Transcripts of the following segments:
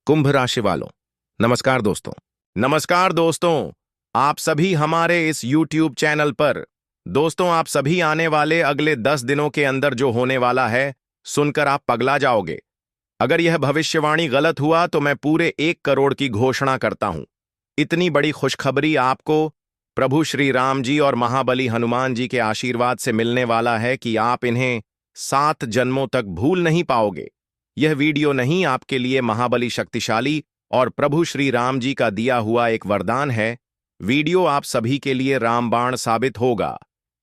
कुंभ राशि वालों, नमस्कार दोस्तों। नमस्कार दोस्तों, आप सभी हमारे इस YouTube चैनल पर। दोस्तों, आप सभी आने वाले अगले 10 दिनों के अंदर जो होने वाला है, सुनकर आप पगला जाओगे। अगर यह भविष्यवाणी गलत हुआ तो मैं पूरे 1 करोड़ की घोषणा करता हूं। इतनी बड़ी खुशखबरी आपको प्रभु श्री राम जी और महाबली हनुमान जी के आशीर्वाद से मिलने वाला है कि आप इन्हें 7 जन्मों तक भूल नहीं पाओगे। यह वीडियो नहीं आपके लिए महाबली शक्तिशाली और प्रभु श्री राम जी का दिया हुआ एक वरदान है। वीडियो आप सभी के लिए रामबाण साबित होगा।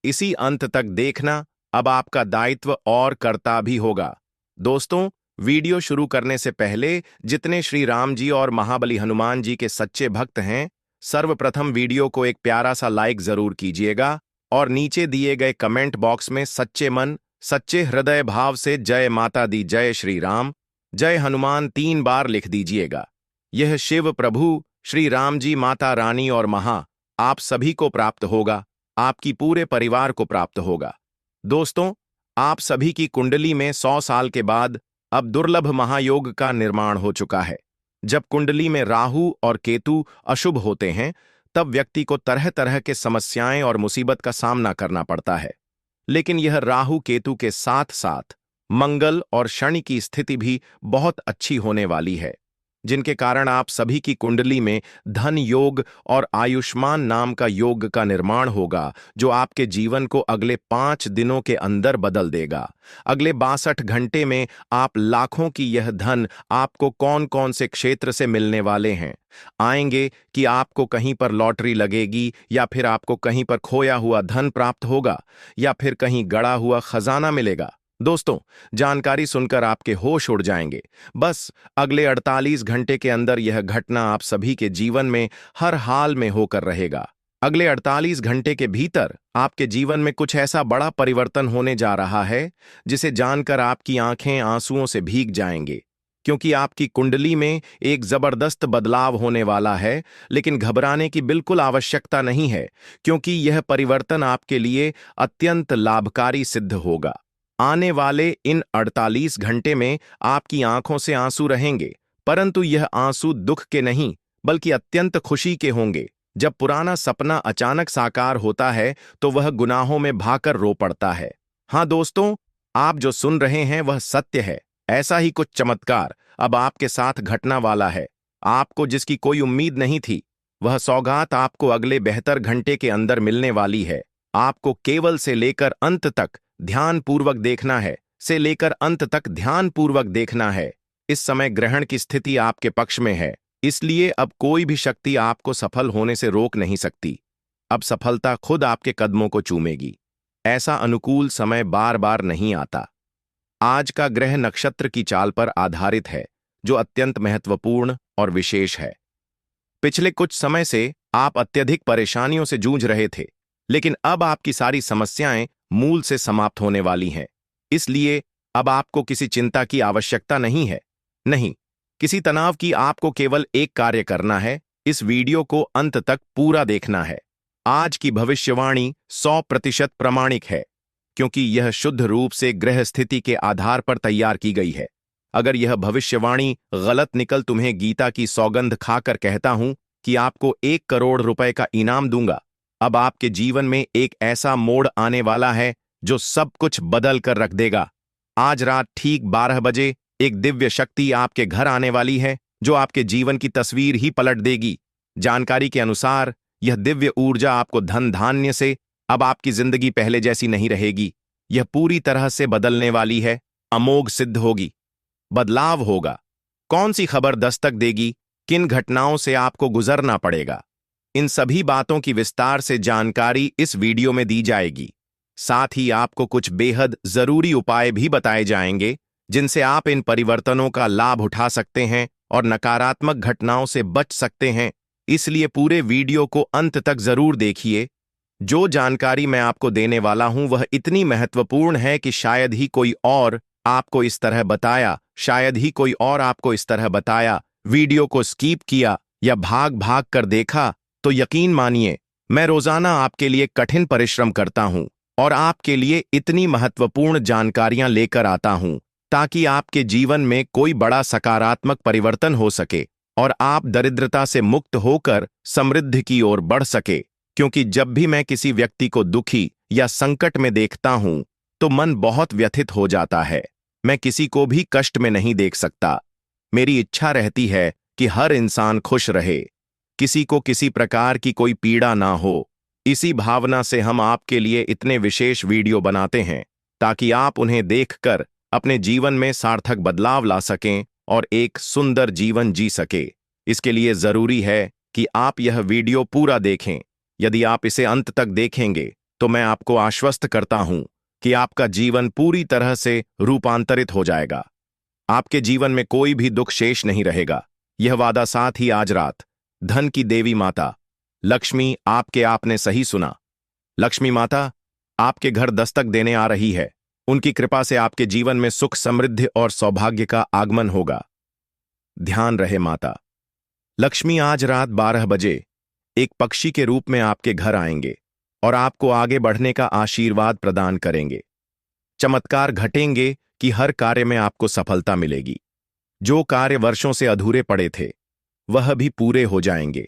इसी अंत तक देखना अब आपका दायित्व और कर्ता भी होगा। दोस्तों, वीडियो शुरू करने से पहले जितने श्री राम जी और महाबली हनुमान जी के सच्चे भक्त हैं, सर्वप्रथम वीडियो को एक प्यारा सा लाइक जरूर कीजिएगा और नीचे दिए गए कमेंट बॉक्स में सच्चे मन सच्चे हृदय भाव से जय माता दी, जय श्री राम, जय हनुमान 3 बार लिख दीजिएगा। यह शिव प्रभु श्री राम जी, माता रानी और आप सभी को प्राप्त होगा, आपकी पूरे परिवार को प्राप्त होगा। दोस्तों, आप सभी की कुंडली में 100 साल के बाद अब दुर्लभ महायोग का निर्माण हो चुका है। जब कुंडली में राहु और केतु अशुभ होते हैं, तब व्यक्ति को तरह तरह के समस्याएं और मुसीबत का सामना करना पड़ता है। लेकिन यह राहु केतु के साथ साथ मंगल और शनि की स्थिति भी बहुत अच्छी होने वाली है, जिनके कारण आप सभी की कुंडली में धन योग और आयुष्मान नाम का योग का निर्माण होगा, जो आपके जीवन को अगले 5 दिनों के अंदर बदल देगा। अगले 62 घंटे में आप लाखों की यह धन आपको कौन कौन से क्षेत्र से मिलने वाले हैं आएंगे कि आपको कहीं पर लॉटरी लगेगी, या फिर आपको कहीं पर खोया हुआ धन प्राप्त होगा, या फिर कहीं गड़ा हुआ खजाना मिलेगा। दोस्तों, जानकारी सुनकर आपके होश उड़ जाएंगे। बस अगले 48 घंटे के अंदर यह घटना आप सभी के जीवन में हर हाल में होकर रहेगा। अगले 48 घंटे के भीतर आपके जीवन में कुछ ऐसा बड़ा परिवर्तन होने जा रहा है, जिसे जानकर आपकी आंखें आंसुओं से भीग जाएंगे, क्योंकि आपकी कुंडली में एक जबरदस्त बदलाव होने वाला है। लेकिन घबराने की बिल्कुल आवश्यकता नहीं है, क्योंकि यह परिवर्तन आपके लिए अत्यंत लाभकारी सिद्ध होगा। आने वाले इन 48 घंटे में आपकी आंखों से आंसू रहेंगे, परंतु यह आंसू दुख के नहीं बल्कि अत्यंत खुशी के होंगे। जब पुराना सपना अचानक साकार होता है तो वह गुनाहों में भाकर रो पड़ता है। हाँ दोस्तों, आप जो सुन रहे हैं वह सत्य है। ऐसा ही कुछ चमत्कार अब आपके साथ घटना वाला है। आपको जिसकी कोई उम्मीद नहीं थी, वह सौगात आपको अगले 72 घंटे के अंदर मिलने वाली है। आपको केवल से लेकर अंत तक ध्यानपूर्वक देखना है, से लेकर अंत तक ध्यानपूर्वक देखना है। इस समय ग्रहण की स्थिति आपके पक्ष में है, इसलिए अब कोई भी शक्ति आपको सफल होने से रोक नहीं सकती। अब सफलता खुद आपके कदमों को चूमेगी। ऐसा अनुकूल समय बार बार नहीं आता। आज का ग्रह नक्षत्र की चाल पर आधारित है, जो अत्यंत महत्वपूर्ण और विशेष है। पिछले कुछ समय से आप अत्यधिक परेशानियों से जूझ रहे थे, लेकिन अब आपकी सारी समस्याएं मूल से समाप्त होने वाली हैं। इसलिए अब आपको किसी चिंता की आवश्यकता नहीं है, नहीं किसी तनाव की। आपको केवल एक कार्य करना है, इस वीडियो को अंत तक पूरा देखना है। आज की भविष्यवाणी 100% प्रमाणिक है, क्योंकि यह शुद्ध रूप से ग्रह स्थिति के आधार पर तैयार की गई है। अगर यह भविष्यवाणी गलत निकल, तुम्हें गीता की सौगंध खाकर कहता हूं कि आपको 1 करोड़ रुपए का इनाम दूंगा। अब आपके जीवन में एक ऐसा मोड़ आने वाला है जो सब कुछ बदल कर रख देगा। आज रात ठीक 12 बजे एक दिव्य शक्ति आपके घर आने वाली है, जो आपके जीवन की तस्वीर ही पलट देगी। जानकारी के अनुसार यह दिव्य ऊर्जा आपको धन धान्य से, अब आपकी जिंदगी पहले जैसी नहीं रहेगी। यह पूरी तरह से बदलने वाली है, अमोघ सिद्ध होगी, बदलाव होगा। कौन सी खबर दस्तक देगी, किन घटनाओं से आपको गुजरना पड़ेगा, इन सभी बातों की विस्तार से जानकारी इस वीडियो में दी जाएगी। साथ ही आपको कुछ बेहद जरूरी उपाय भी बताए जाएंगे, जिनसे आप इन परिवर्तनों का लाभ उठा सकते हैं और नकारात्मक घटनाओं से बच सकते हैं। इसलिए पूरे वीडियो को अंत तक जरूर देखिए। जो जानकारी मैं आपको देने वाला हूं वह इतनी महत्वपूर्ण है कि शायद ही कोई और आपको इस तरह बताया, शायद ही कोई और आपको इस तरह बताया। वीडियो को स्किप किया या भाग भाग कर देखा तो यकीन मानिए, मैं रोजाना आपके लिए कठिन परिश्रम करता हूं और आपके लिए इतनी महत्वपूर्ण जानकारियां लेकर आता हूं ताकि आपके जीवन में कोई बड़ा सकारात्मक परिवर्तन हो सके और आप दरिद्रता से मुक्त होकर समृद्धि की ओर बढ़ सके। क्योंकि जब भी मैं किसी व्यक्ति को दुखी या संकट में देखता हूं तो मन बहुत व्यथित हो जाता है। मैं किसी को भी कष्ट में नहीं देख सकता। मेरी इच्छा रहती है कि हर इंसान खुश रहे, किसी को किसी प्रकार की कोई पीड़ा ना हो। इसी भावना से हम आपके लिए इतने विशेष वीडियो बनाते हैं ताकि आप उन्हें देखकर अपने जीवन में सार्थक बदलाव ला सकें और एक सुंदर जीवन जी सके। इसके लिए जरूरी है कि आप यह वीडियो पूरा देखें। यदि आप इसे अंत तक देखेंगे तो मैं आपको आश्वस्त करता हूं कि आपका जीवन पूरी तरह से रूपांतरित हो जाएगा। आपके जीवन में कोई भी दुख शेष नहीं रहेगा। यह वादा साथ ही आज रात धन की देवी माता लक्ष्मी आपने सही सुना। लक्ष्मी माता आपके घर दस्तक देने आ रही है। उनकी कृपा से आपके जीवन में सुख, समृद्धि और सौभाग्य का आगमन होगा। ध्यान रहे माता लक्ष्मी आज रात 12 बजे एक पक्षी के रूप में आपके घर आएंगे और आपको आगे बढ़ने का आशीर्वाद प्रदान करेंगे। चमत्कार घटेंगे कि हर कार्य में आपको सफलता मिलेगी। जो कार्य वर्षों से अधूरे पड़े थे वह भी पूरे हो जाएंगे।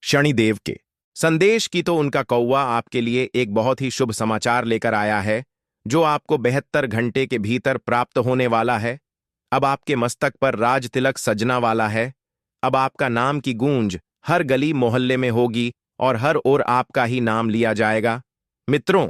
शनिदेव के संदेश की तो उनका कौवा आपके लिए एक बहुत ही शुभ समाचार लेकर आया है, जो आपको 72 घंटे के भीतर प्राप्त होने वाला है। अब आपके मस्तक पर राज तिलक सजना वाला है। अब आपका नाम की गूंज हर गली मोहल्ले में होगी और हर ओर आपका ही नाम लिया जाएगा। मित्रों,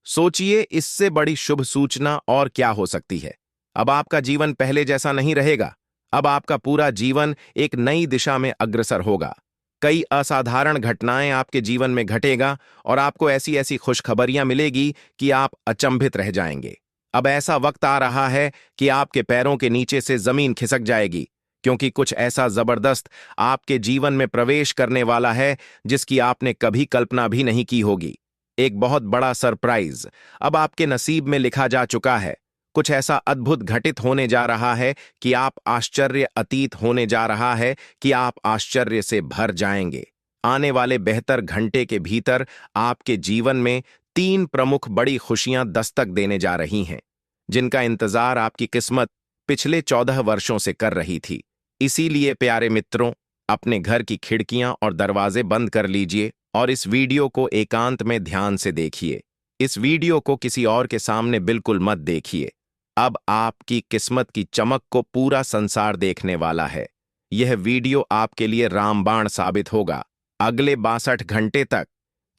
सोचिए इससे बड़ी शुभ सूचना और क्या हो सकती है। अब आपका जीवन पहले जैसा नहीं रहेगा। अब आपका पूरा जीवन एक नई दिशा में अग्रसर होगा। कई असाधारण घटनाएं आपके जीवन में घटेगा और आपको ऐसी ऐसी खुशखबरियां मिलेगी कि आप अचंभित रह जाएंगे। अब ऐसा वक्त आ रहा है कि आपके पैरों के नीचे से जमीन खिसक जाएगी, क्योंकि कुछ ऐसा जबरदस्त आपके जीवन में प्रवेश करने वाला है जिसकी आपने कभी कल्पना भी नहीं की होगी। एक बहुत बड़ा सरप्राइज अब आपके नसीब में लिखा जा चुका है। कुछ ऐसा अद्भुत घटित होने जा रहा है कि आप आश्चर्य अतीत होने जा रहा है कि आप आश्चर्य से भर जाएंगे। आने वाले 72 घंटे के भीतर आपके जीवन में 3 प्रमुख बड़ी खुशियां दस्तक देने जा रही हैं, जिनका इंतजार आपकी किस्मत पिछले 14 वर्षों से कर रही थी। इसीलिए प्यारे मित्रों, अपने घर की खिड़कियां और दरवाजे बंद कर लीजिए और इस वीडियो को एकांत में ध्यान से देखिए। इस वीडियो को किसी और के सामने बिल्कुल मत देखिए। अब आपकी किस्मत की चमक को पूरा संसार देखने वाला है। यह वीडियो आपके लिए रामबाण साबित होगा। अगले 62 घंटे तक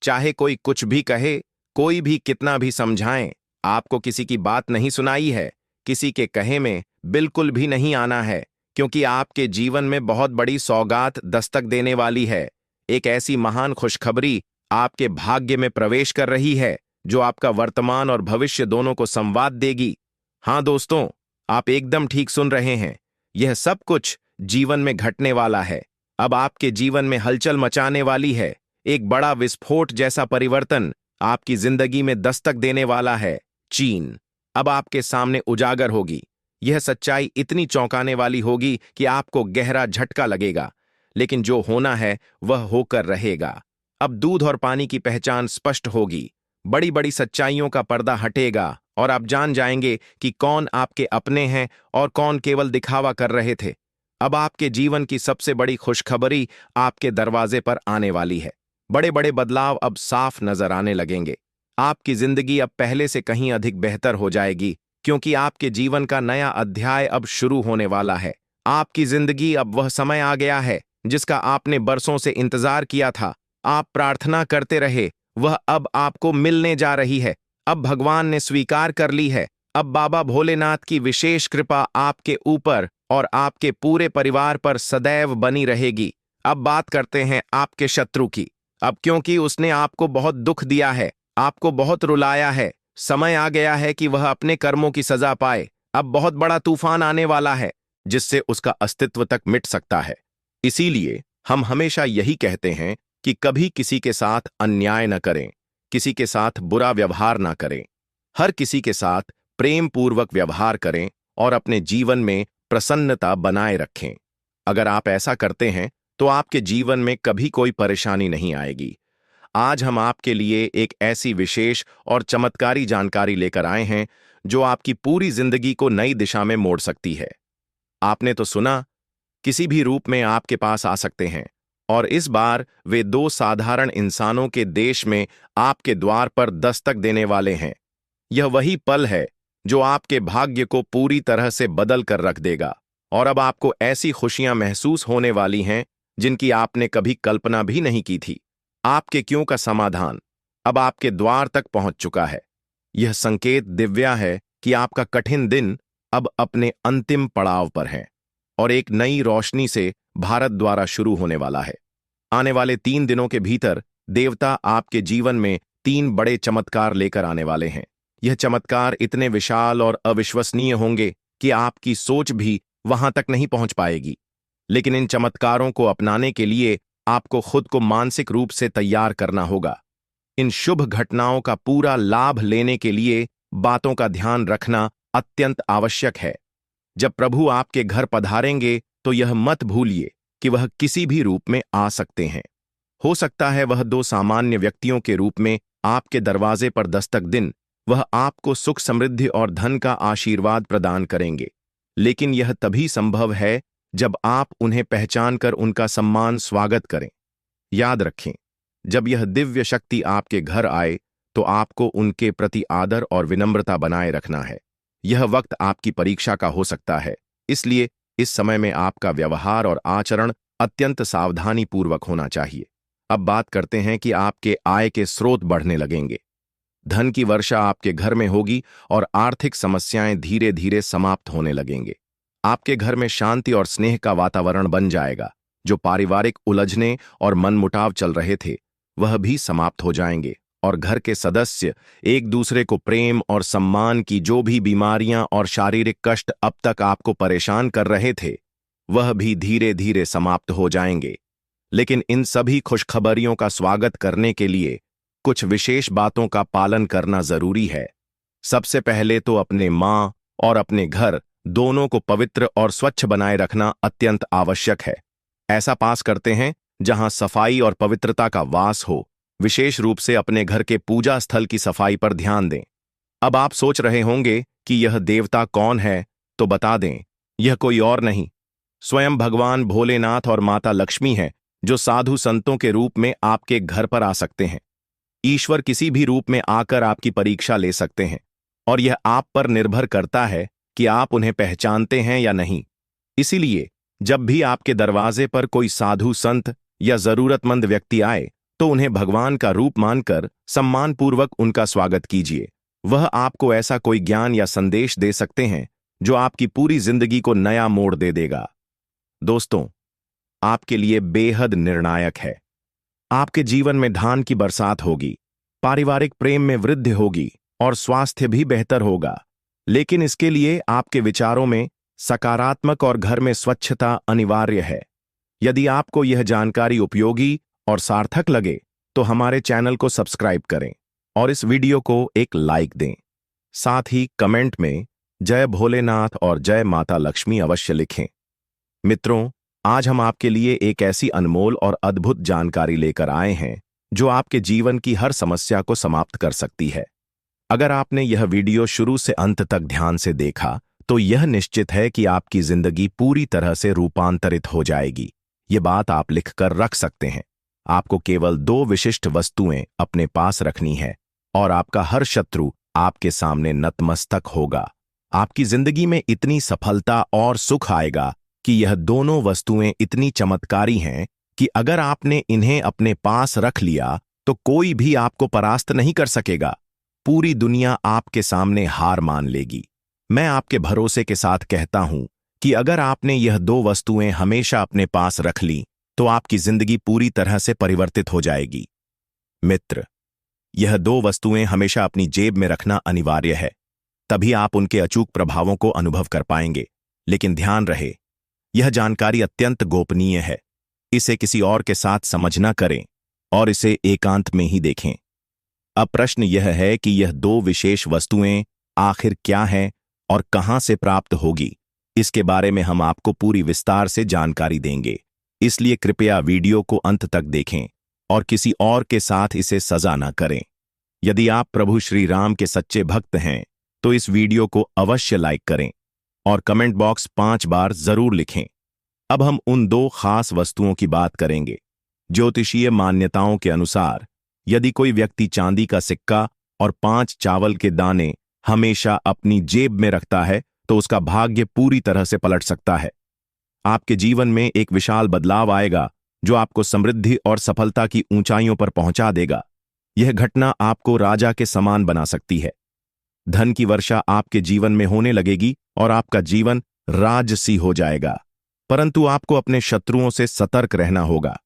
चाहे कोई कुछ भी कहे, कोई भी कितना भी समझाएं, आपको किसी की बात नहीं सुनाई है, किसी के कहे में बिल्कुल भी नहीं आना है, क्योंकि आपके जीवन में बहुत बड़ी सौगात दस्तक देने वाली है। एक ऐसी महान खुशखबरी आपके भाग्य में प्रवेश कर रही है जो आपका वर्तमान और भविष्य दोनों को संवाद देगी। हाँ दोस्तों, आप एकदम ठीक सुन रहे हैं। यह सब कुछ जीवन में घटने वाला है। अब आपके जीवन में हलचल मचाने वाली है। एक बड़ा विस्फोट जैसा परिवर्तन आपकी जिंदगी में दस्तक देने वाला है। चीन अब आपके सामने उजागर होगी। यह सच्चाई इतनी चौंकाने वाली होगी कि आपको गहरा झटका लगेगा, लेकिन जो होना है वह होकर रहेगा। अब दूध और पानी की पहचान स्पष्ट होगी। बड़ी बड़ी सच्चाइयों का पर्दा हटेगा और आप जान जाएंगे कि कौन आपके अपने हैं और कौन केवल दिखावा कर रहे थे। अब आपके जीवन की सबसे बड़ी खुशखबरी आपके दरवाजे पर आने वाली है। बड़े बड़े बदलाव अब साफ नजर आने लगेंगे। आपकी जिंदगी अब पहले से कहीं अधिक बेहतर हो जाएगी, क्योंकि आपके जीवन का नया अध्याय अब शुरू होने वाला है। आपकी जिंदगी अब वह समय आ गया है जिसका आपने बरसों से इंतजार किया था। आप प्रार्थना करते रहे, वह अब आपको मिलने जा रही है। अब भगवान ने स्वीकार कर ली है। अब बाबा भोलेनाथ की विशेष कृपा आपके ऊपर और आपके पूरे परिवार पर सदैव बनी रहेगी। अब बात करते हैं आपके शत्रु की। अब क्योंकि उसने आपको बहुत दुख दिया है, आपको बहुत रुलाया है, समय आ गया है कि वह अपने कर्मों की सजा पाए। अब बहुत बड़ा तूफान आने वाला है जिससे उसका अस्तित्व तक मिट सकता है। इसीलिए हम हमेशा यही कहते हैं कि कभी किसी के साथ अन्याय न करें, किसी के साथ बुरा व्यवहार ना करें। हर किसी के साथ प्रेम पूर्वक व्यवहार करें और अपने जीवन में प्रसन्नता बनाए रखें। अगर आप ऐसा करते हैं तो आपके जीवन में कभी कोई परेशानी नहीं आएगी। आज हम आपके लिए एक ऐसी विशेष और चमत्कारी जानकारी लेकर आए हैं जो आपकी पूरी जिंदगी को नई दिशा में मोड़ सकती है। आपने तो सुना, किसी भी रूप में आपके पास आ सकते हैं, और इस बार वे दो साधारण इंसानों के देश में आपके द्वार पर दस्तक देने वाले हैं। यह वही पल है जो आपके भाग्य को पूरी तरह से बदल कर रख देगा, और अब आपको ऐसी खुशियां महसूस होने वाली हैं जिनकी आपने कभी कल्पना भी नहीं की थी। आपके क्यों का समाधान अब आपके द्वार तक पहुंच चुका है। यह संकेत दिव्या है कि आपका कठिन दिन अब अपने अंतिम पड़ाव पर है, और एक नई रोशनी से भारत द्वारा शुरू होने वाला है। आने वाले 3 दिनों के भीतर देवता आपके जीवन में 3 बड़े चमत्कार लेकर आने वाले हैं। यह चमत्कार इतने विशाल और अविश्वसनीय होंगे कि आपकी सोच भी वहां तक नहीं पहुंच पाएगी। लेकिन इन चमत्कारों को अपनाने के लिए आपको खुद को मानसिक रूप से तैयार करना होगा। इन शुभ घटनाओं का पूरा लाभ लेने के लिए बातों का ध्यान रखना अत्यंत आवश्यक है। जब प्रभु आपके घर पधारेंगे तो यह मत भूलिए कि वह किसी भी रूप में आ सकते हैं। हो सकता है वह 2 सामान्य व्यक्तियों के रूप में आपके दरवाजे पर दस्तक दिन वह आपको सुख, समृद्धि और धन का आशीर्वाद प्रदान करेंगे। लेकिन यह तभी संभव है जब आप उन्हें पहचानकर उनका सम्मान स्वागत करें। याद रखें, जब यह दिव्य शक्ति आपके घर आए तो आपको उनके प्रति आदर और विनम्रता बनाए रखना है। यह वक्त आपकी परीक्षा का हो सकता है, इसलिए इस समय में आपका व्यवहार और आचरण अत्यंत सावधानीपूर्वक होना चाहिए। अब बात करते हैं कि आपके आय के स्रोत बढ़ने लगेंगे। धन की वर्षा आपके घर में होगी और आर्थिक समस्याएं धीरे धीरे समाप्त होने लगेंगे। आपके घर में शांति और स्नेह का वातावरण बन जाएगा। जो पारिवारिक उलझने और मनमुटाव चल रहे थे वह भी समाप्त हो जाएंगे, और घर के सदस्य एक दूसरे को प्रेम और सम्मान की जो भी बीमारियां और शारीरिक कष्ट अब तक आपको परेशान कर रहे थे वह भी धीरे धीरे समाप्त हो जाएंगे। लेकिन इन सभी खुशखबरियों का स्वागत करने के लिए कुछ विशेष बातों का पालन करना जरूरी है। सबसे पहले तो अपने मां और अपने घर दोनों को पवित्र और स्वच्छ बनाए रखना अत्यंत आवश्यक है। ऐसा पास करते हैं जहां सफाई और पवित्रता का वास हो। विशेष रूप से अपने घर के पूजा स्थल की सफाई पर ध्यान दें। अब आप सोच रहे होंगे कि यह देवता कौन है, तो बता दें, यह कोई और नहीं, स्वयं भगवान भोलेनाथ और माता लक्ष्मी है, जो साधु संतों के रूप में आपके घर पर आ सकते हैं। ईश्वर किसी भी रूप में आकर आपकी परीक्षा ले सकते हैं, और यह आप पर निर्भर करता है कि आप उन्हें पहचानते हैं या नहीं। इसीलिए जब भी आपके दरवाजे पर कोई साधु संत या जरूरतमंद व्यक्ति आए तो उन्हें भगवान का रूप मानकर सम्मानपूर्वक उनका स्वागत कीजिए। वह आपको ऐसा कोई ज्ञान या संदेश दे सकते हैं जो आपकी पूरी जिंदगी को नया मोड़ दे देगा। दोस्तों, आपके लिए बेहद निर्णायक है। आपके जीवन में धान की बरसात होगी, पारिवारिक प्रेम में वृद्धि होगी और स्वास्थ्य भी बेहतर होगा। लेकिन इसके लिए आपके विचारों में सकारात्मक और घर में स्वच्छता अनिवार्य है। यदि आपको यह जानकारी उपयोगी और सार्थक लगे तो हमारे चैनल को सब्सक्राइब करें और इस वीडियो को एक लाइक दें। साथ ही कमेंट में जय भोलेनाथ और जय माता लक्ष्मी अवश्य लिखें। मित्रों, आज हम आपके लिए एक ऐसी अनमोल और अद्भुत जानकारी लेकर आए हैं जो आपके जीवन की हर समस्या को समाप्त कर सकती है। अगर आपने यह वीडियो शुरू से अंत तक ध्यान से देखा तो यह निश्चित है कि आपकी जिंदगी पूरी तरह से रूपांतरित हो जाएगी। ये बात आप लिखकर रख सकते हैं। आपको केवल 2 विशिष्ट वस्तुएं अपने पास रखनी है और आपका हर शत्रु आपके सामने नतमस्तक होगा। आपकी जिंदगी में इतनी सफलता और सुख आएगा कि यह दोनों वस्तुएं इतनी चमत्कारी हैं कि अगर आपने इन्हें अपने पास रख लिया तो कोई भी आपको परास्त नहीं कर सकेगा। पूरी दुनिया आपके सामने हार मान लेगी। मैं आपके भरोसे के साथ कहता हूं कि अगर आपने यह 2 वस्तुएं हमेशा अपने पास रख ली तो आपकी जिंदगी पूरी तरह से परिवर्तित हो जाएगी। मित्र, यह 2 वस्तुएं हमेशा अपनी जेब में रखना अनिवार्य है, तभी आप उनके अचूक प्रभावों को अनुभव कर पाएंगे। लेकिन ध्यान रहे, यह जानकारी अत्यंत गोपनीय है। इसे किसी और के साथ समझ न करें और इसे एकांत में ही देखें। अब प्रश्न यह है कि यह 2 विशेष वस्तुएं आखिर क्या हैं और कहां से प्राप्त होगी। इसके बारे में हम आपको पूरी विस्तार से जानकारी देंगे, इसलिए कृपया वीडियो को अंत तक देखें और किसी और के साथ इसे साझा न करें। यदि आप प्रभु श्री राम के सच्चे भक्त हैं तो इस वीडियो को अवश्य लाइक करें और कमेंट बॉक्स 5 बार जरूर लिखें। अब हम उन 2 खास वस्तुओं की बात करेंगे। ज्योतिषीय मान्यताओं के अनुसार यदि कोई व्यक्ति चांदी का सिक्का और 5 चावल के दाने हमेशा अपनी जेब में रखता है तो उसका भाग्य पूरी तरह से पलट सकता है। आपके जीवन में एक विशाल बदलाव आएगा जो आपको समृद्धि और सफलता की ऊंचाइयों पर पहुंचा देगा। यह घटना आपको राजा के समान बना सकती है। धन की वर्षा आपके जीवन में होने लगेगी और आपका जीवन राजसी हो जाएगा। परंतु आपको अपने शत्रुओं से सतर्क रहना होगा,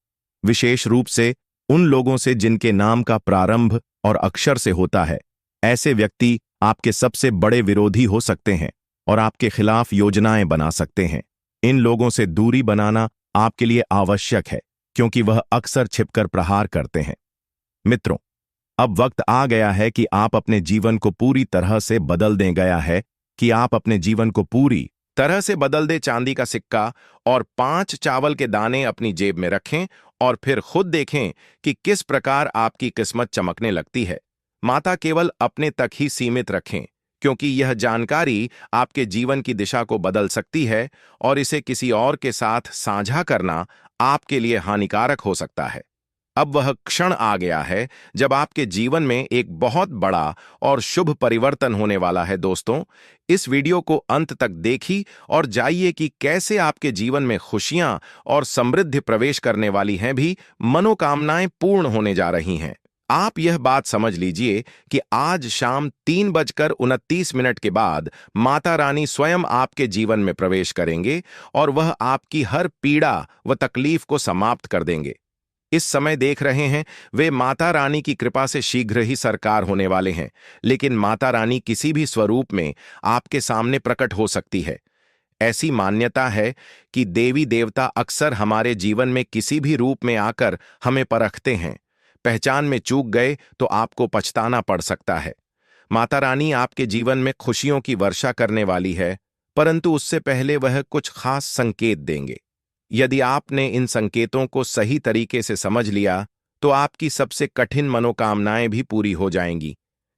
विशेष रूप से उन लोगों से जिनके नाम का प्रारंभ और अक्षर से होता है। ऐसे व्यक्ति आपके सबसे बड़े विरोधी हो सकते हैं और आपके खिलाफ योजनाएं बना सकते हैं। इन लोगों से दूरी बनाना आपके लिए आवश्यक है क्योंकि वह अक्सर छिपकर प्रहार करते हैं। मित्रों, अब वक्त आ गया है कि आप अपने जीवन को पूरी तरह से बदल दें। आप अपने जीवन को पूरी तरह से बदल दें। चांदी का सिक्का और 5 चावल के दाने अपनी जेब में रखें और फिर खुद देखें कि किस प्रकार आपकी किस्मत चमकने लगती है। माता केवल अपने तक ही सीमित रखें क्योंकि यह जानकारी आपके जीवन की दिशा को बदल सकती है और इसे किसी और के साथ साझा करना आपके लिए हानिकारक हो सकता है। अब वह क्षण आ गया है जब आपके जीवन में एक बहुत बड़ा और शुभ परिवर्तन होने वाला है। दोस्तों, इस वीडियो को अंत तक देखिए और जाइए कि कैसे आपके जीवन में खुशियां और समृद्धि प्रवेश करने वाली हैं, भी मनोकामनाएं पूर्ण होने जा रही हैं। आप यह बात समझ लीजिए कि आज शाम 3:29 के बाद माता रानी स्वयं आपके जीवन में प्रवेश करेंगे और वह आपकी हर पीड़ा व तकलीफ को समाप्त कर देंगे। इस समय देख रहे हैं, वे माता रानी की कृपा से शीघ्र ही सरकार होने वाले हैं, लेकिन माता रानी किसी भी स्वरूप में आपके सामने प्रकट हो सकती है। ऐसी मान्यता है कि देवी देवता अक्सर हमारे जीवन में किसी भी रूप में आकर हमें परखते हैं। पहचान में चूक गए तो आपको पछताना पड़ सकता है। माता रानी आपके जीवन में खुशियों की वर्षा करने वाली है, परंतु उससे पहले वह कुछ खास संकेत देंगे। यदि आपने इन संकेतों को सही तरीके से समझ लिया तो आपकी सबसे कठिन मनोकामनाएं भी पूरी हो जाएंगी।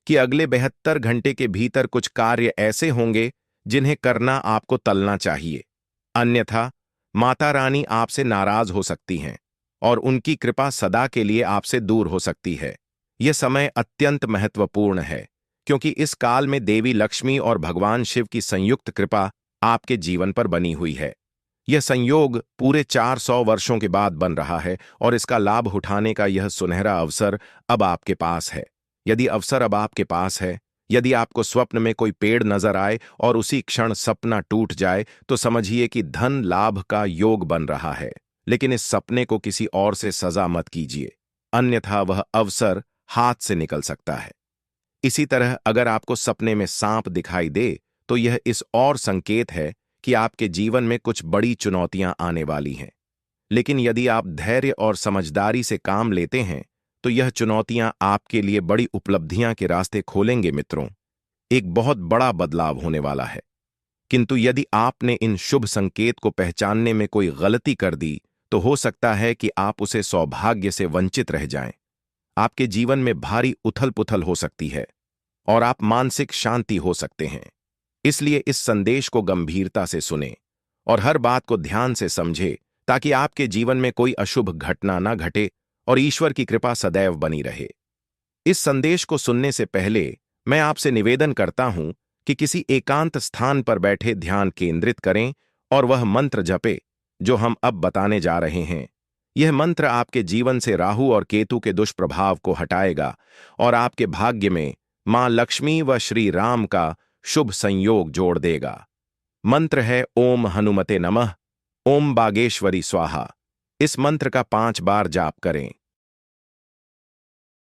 कि अगले 72 घंटे के भीतर कुछ कार्य ऐसे होंगे जिन्हें करना आपको टलना चाहिए, अन्यथा माता रानी आपसे नाराज हो सकती हैं और उनकी कृपा सदा के लिए आपसे दूर हो सकती है। यह समय अत्यंत महत्वपूर्ण है क्योंकि इस काल में देवी लक्ष्मी और भगवान शिव की संयुक्त कृपा आपके जीवन पर बनी हुई है। यह संयोग पूरे 400 वर्षों के बाद बन रहा है और इसका लाभ उठाने का यह सुनहरा अवसर अब आपके पास है। यदि अवसर अब आपके पास है, यदि आपको स्वप्न में कोई पेड़ नजर आए और उसी क्षण सपना टूट जाए, तो समझिए कि धन लाभ का योग बन रहा है। लेकिन इस सपने को किसी और से सजा मत कीजिए, अन्यथा वह अवसर हाथ से निकल सकता है। इसी तरह अगर आपको सपने में सांप दिखाई दे तो यह इस और संकेत है कि आपके जीवन में कुछ बड़ी चुनौतियां आने वाली हैं। लेकिन यदि आप धैर्य और समझदारी से काम लेते हैं तो यह चुनौतियां आपके लिए बड़ी उपलब्धियां के रास्ते खोलेंगे। मित्रों, एक बहुत बड़ा बदलाव होने वाला है। किंतु यदि आपने इन शुभ संकेत को पहचानने में कोई गलती कर दी तो हो सकता है कि आप उसे सौभाग्य से वंचित रह जाएं। आपके जीवन में भारी उथल पुथल हो सकती है और आप मानसिक शांति हो सकते हैं। इसलिए इस संदेश को गंभीरता से सुने और हर बात को ध्यान से समझे ताकि आपके जीवन में कोई अशुभ घटना न घटे और ईश्वर की कृपा सदैव बनी रहे। इस संदेश को सुनने से पहले मैं आपसे निवेदन करता हूं कि किसी एकांत स्थान पर बैठे ध्यान केंद्रित करें और वह मंत्र जपे जो हम अब बताने जा रहे हैं। यह मंत्र आपके जीवन से राहु और केतु के दुष्प्रभाव को हटाएगा और आपके भाग्य में मां लक्ष्मी व श्री राम का शुभ संयोग जोड़ देगा। मंत्र है ओम हनुमते नमः, ओम बागेश्वरी स्वाहा। इस मंत्र का 5 बार जाप करें।